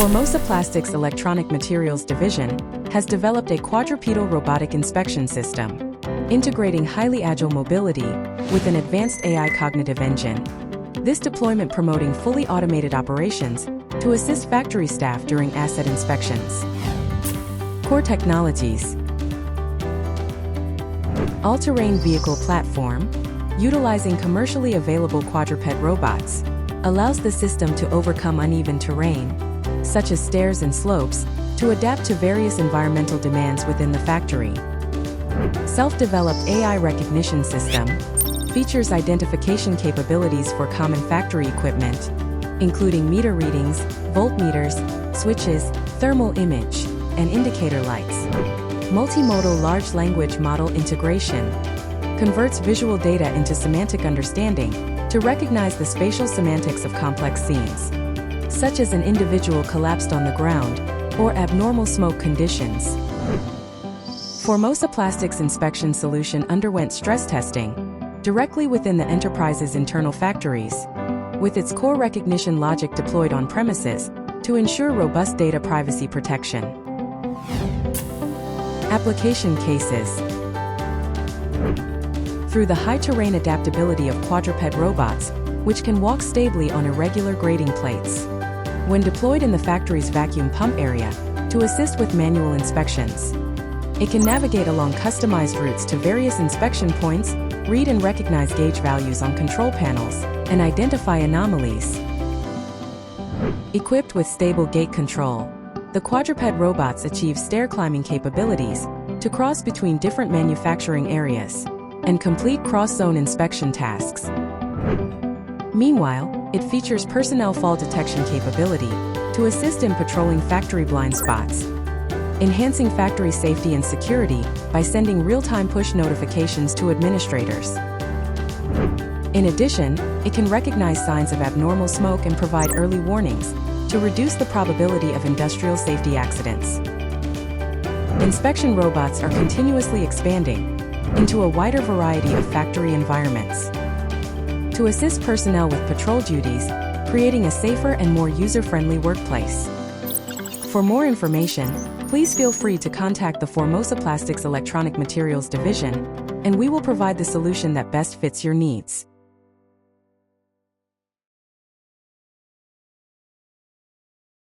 Formosa Plastics Electronic Materials Division has developed a quadrupedal robotic inspection system, integrating highly agile mobility with an advanced AI cognitive engine. This deployment promoting fully automated operations to assist factory staff during asset inspections. Core technologies: all-terrain vehicle platform, utilizing commercially available quadruped robots, allows the system to overcome uneven terrain, such as stairs and slopes, to adapt to various environmental demands within the factory. Self-developed AI recognition system features identification capabilities for common factory equipment, including meter readings, voltmeters, switches, thermal image, and indicator lights. Multimodal large language model integration converts visual data into semantic understanding to recognize the spatial semantics of complex scenes, such as an individual collapsed on the ground or abnormal smoke conditions. Formosa Plastics inspection solution underwent stress testing directly within the enterprise's internal factories, with its core recognition logic deployed on premises to ensure robust data privacy protection. Application cases: through the high-terrain adaptability of quadruped robots, which can walk stably on irregular grading plates, when deployed in the factory's vacuum pump area to assist with manual inspections. It can navigate along customized routes to various inspection points, read and recognize gauge values on control panels, and identify anomalies. Equipped with stable gate control, the quadruped robots achieve stair climbing capabilities to cross between different manufacturing areas and complete cross-zone inspection tasks. Meanwhile, it features personnel fall detection capability to assist in patrolling factory blind spots, enhancing factory safety and security by sending real-time push notifications to administrators. In addition, it can recognize signs of abnormal smoke and provide early warnings to reduce the probability of industrial safety accidents. Inspection robots are continuously expanding into a wider variety of factory environments to assist personnel with patrol duties, creating a safer and more user-friendly workplace. For more information, please feel free to contact the Formosa Plastics Electronic Materials Division, and we will provide the solution that best fits your needs.